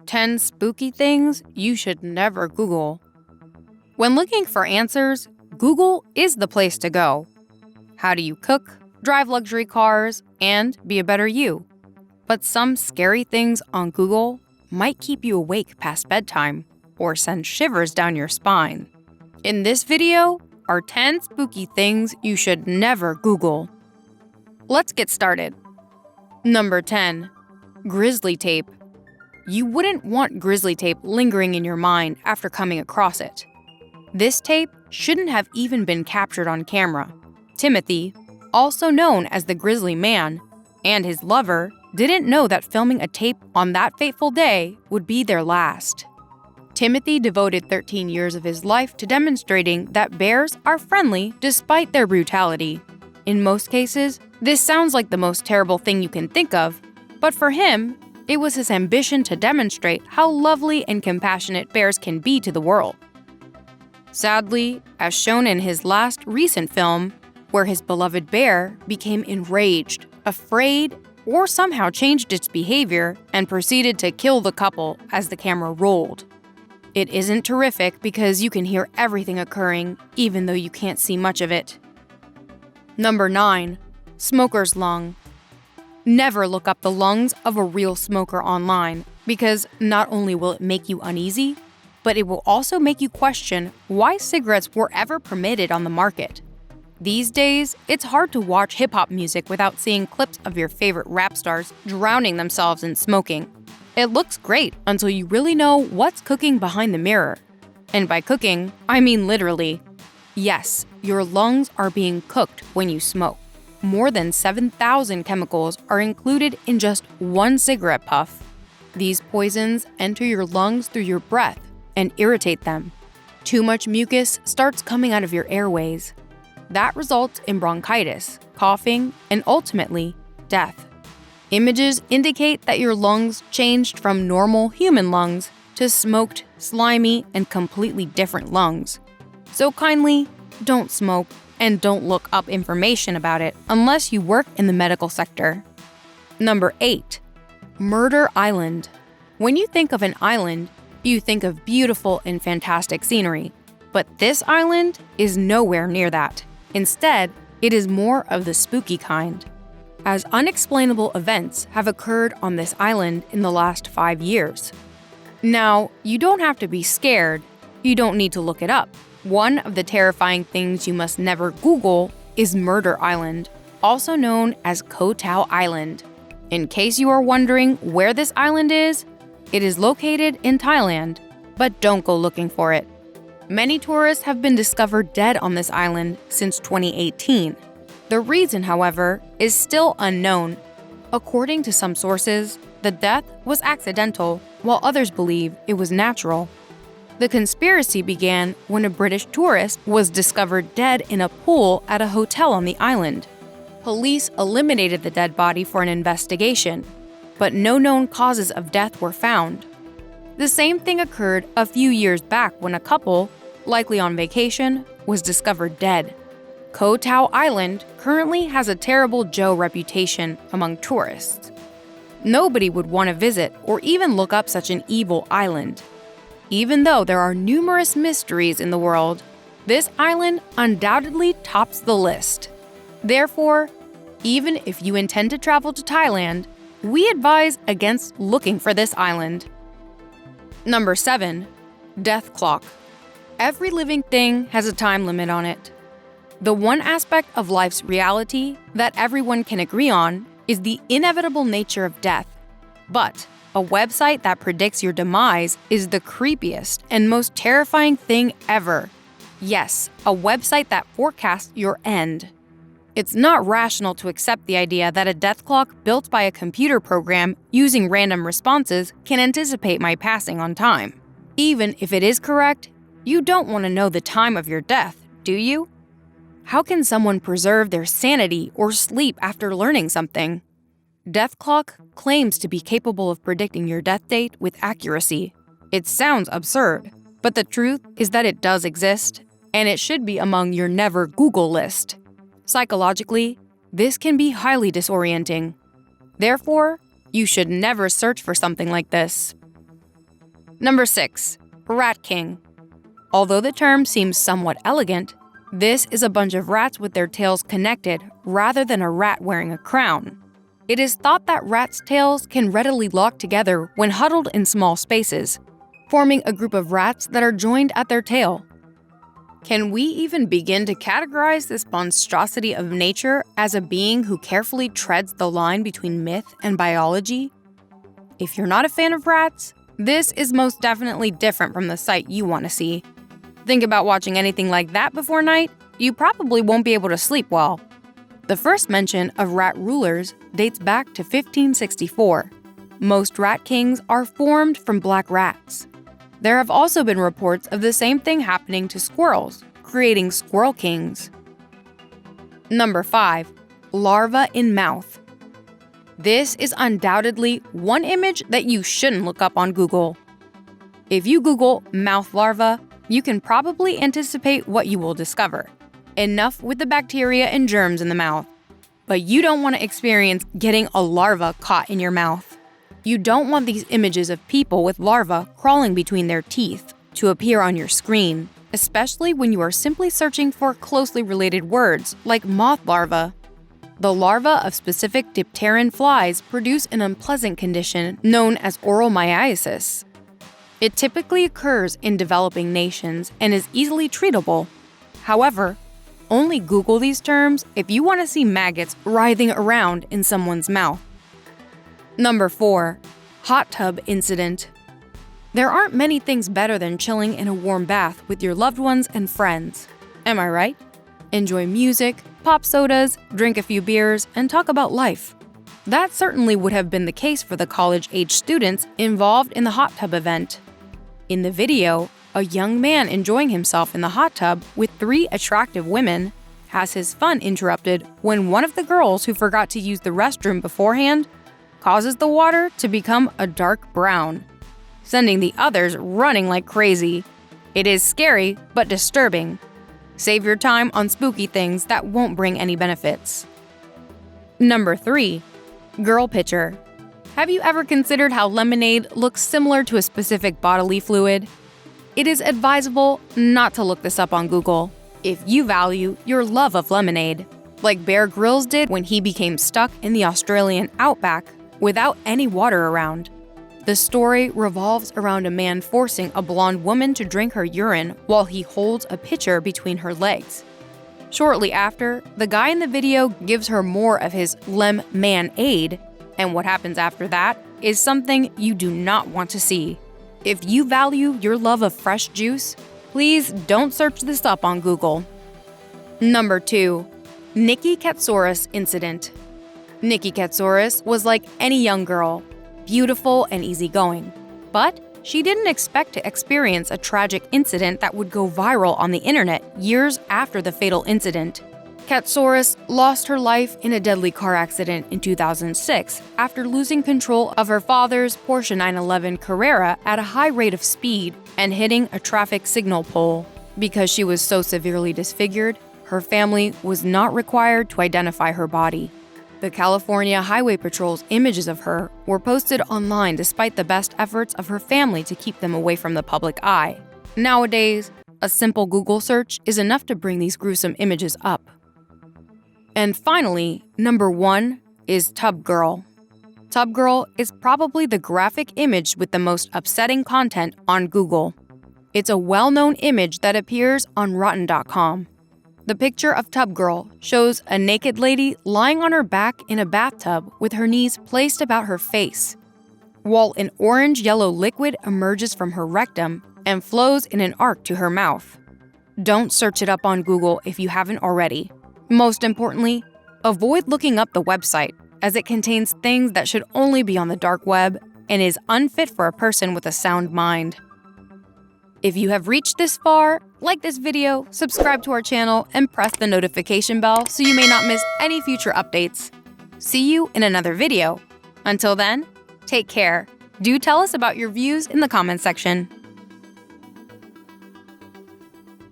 10 spooky things you should never Google. When looking for answers, Google is the place to go. How do you cook, drive luxury cars, and be a better you? But some scary things on Google might keep you awake past bedtime or send shivers down your spine. In this video are 10 spooky things you should never Google. Let's get started. Number 10. Grizzly tape. You wouldn't want grizzly tape lingering in your mind after coming across it. This tape shouldn't have even been captured on camera. Timothy, also known as the Grizzly Man, and his lover didn't know that filming a tape on that fateful day would be their last. Timothy devoted 13 years of his life to demonstrating that bears are friendly despite their brutality. In most cases, this sounds like the most terrible thing you can think of, but for him, it was his ambition to demonstrate how lovely and compassionate bears can be to the world. Sadly, as shown in his last recent film, where his beloved bear became enraged, afraid, or somehow changed its behavior and proceeded to kill the couple as the camera rolled. It isn't terrific because you can hear everything occurring, even though you can't see much of it. Number 9. Smoker's lung. Never look up the lungs of a real smoker online, because not only will it make you uneasy, but it will also make you question why cigarettes were ever permitted on the market. These days, it's hard to watch hip-hop music without seeing clips of your favorite rap stars drowning themselves in smoking. It looks great until you really know what's cooking behind the mirror. And by cooking, I mean literally. Yes, your lungs are being cooked when you smoke. More than 7,000 chemicals are included in just one cigarette puff. These poisons enter your lungs through your breath and irritate them. Too much mucus starts coming out of your airways. That results in bronchitis, coughing, and ultimately, death. Images indicate that your lungs changed from normal human lungs to smoked, slimy, and completely different lungs. So kindly, don't smoke. And don't look up information about it unless you work in the medical sector. Number 8. Murder Island. When you think of an island, you think of beautiful and fantastic scenery. But this island is nowhere near that. Instead, it is more of the spooky kind, as unexplainable events have occurred on this island in the last 5 years. Now, you don't have to be scared. You don't need to look it up. One of the terrifying things you must never Google is Murder Island, also known as Koh Tao Island. In case you are wondering where this island is, it is located in Thailand, but don't go looking for it. Many tourists have been discovered dead on this island since 2018. The reason, however, is still unknown. According to some sources, the death was accidental, while others believe it was natural. The conspiracy began when a British tourist was discovered dead in a pool at a hotel on the island. Police eliminated the dead body for an investigation, but no known causes of death were found. The same thing occurred a few years back when a couple, likely on vacation, was discovered dead. Koh Tao Island currently has a terrible Joe reputation among tourists. Nobody would want to visit or even look up such an evil island. Even though there are numerous mysteries in the world, this island undoubtedly tops the list. Therefore, even if you intend to travel to Thailand, we advise against looking for this island. Number 7. Death clock. Every living thing has a time limit on it. The one aspect of life's reality that everyone can agree on is the inevitable nature of death. But a website that predicts your demise is the creepiest and most terrifying thing ever. Yes, a website that forecasts your end. It's not rational to accept the idea that a death clock built by a computer program using random responses can anticipate my passing on time. Even if it is correct, you don't want to know the time of your death, do you? How can someone preserve their sanity or sleep after learning something? Death clock claims to be capable of predicting your death date with accuracy. It sounds absurd, but the truth is that it does exist, and it should be among your never Google list. Psychologically, this can be highly disorienting. Therefore, you should never search for something like this. Number 6. Rat King. Although the term seems somewhat elegant, this is a bunch of rats with their tails connected rather than a rat wearing a crown. It is thought that rats' tails can readily lock together when huddled in small spaces, forming a group of rats that are joined at their tail. Can we even begin to categorize this monstrosity of nature as a being who carefully treads the line between myth and biology? If you're not a fan of rats, this is most definitely different from the sight you want to see. Think about watching anything like that before night, you probably won't be able to sleep well. The first mention of rat rulers dates back to 1564. Most rat kings are formed from black rats. There have also been reports of the same thing happening to squirrels, creating squirrel kings. Number 5. Larva in mouth. This is undoubtedly one image that you shouldn't look up on Google. If you Google mouth larva, you can probably anticipate what you will discover. Enough with the bacteria and germs in the mouth. But you don't want to experience getting a larva caught in your mouth. You don't want these images of people with larvae crawling between their teeth to appear on your screen, especially when you are simply searching for closely related words like moth larva. The larvae of specific dipteran flies produce an unpleasant condition known as oromyiasis. It typically occurs in developing nations and is easily treatable. However, only Google these terms if you want to see maggots writhing around in someone's mouth. Number 4. Hot tub incident. There aren't many things better than chilling in a warm bath with your loved ones and friends. Am I right? Enjoy music, pop sodas, drink a few beers, and talk about life. That certainly would have been the case for the college-age students involved in the hot tub event. In the video, a young man enjoying himself in the hot tub with 3 attractive women has his fun interrupted when one of the girls who forgot to use the restroom beforehand causes the water to become a dark brown, sending the others running like crazy. It is scary but disturbing. Save your time on spooky things that won't bring any benefits. Number 3. Girl picture. Have you ever considered how lemonade looks similar to a specific bodily fluid? It is advisable not to look this up on Google if you value your love of lemonade, like Bear Grylls did when he became stuck in the Australian outback without any water around. The story revolves around a man forcing a blonde woman to drink her urine while he holds a pitcher between her legs. Shortly after, the guy in the video gives her more of his lemonade, and what happens after that is something you do not want to see. If you value your love of fresh juice, please don't search this up on Google. Number 2. Nikki Katsouris incident. Nikki Katsouris was like any young girl, beautiful and easygoing. But she didn't expect to experience a tragic incident that would go viral on the internet years after the fatal incident. Katsouris lost her life in a deadly car accident in 2006 after losing control of her father's Porsche 911 Carrera at a high rate of speed and hitting a traffic signal pole. Because she was so severely disfigured, her family was not required to identify her body. The California Highway Patrol's images of her were posted online despite the best efforts of her family to keep them away from the public eye. Nowadays, a simple Google search is enough to bring these gruesome images up. And finally, number 1 is Tub Girl. Tub Girl is probably the graphic image with the most upsetting content on Google. It's a well-known image that appears on Rotten.com. The picture of Tub Girl shows a naked lady lying on her back in a bathtub with her knees placed about her face, while an orange-yellow liquid emerges from her rectum and flows in an arc to her mouth. Don't search it up on Google if you haven't already. Most importantly, avoid looking up the website, as it contains things that should only be on the dark web and is unfit for a person with a sound mind. If you have reached this far, like this video, subscribe to our channel, and press the notification bell so you may not miss any future updates. See you in another video. Until then, take care. Do tell us about your views in the comments section.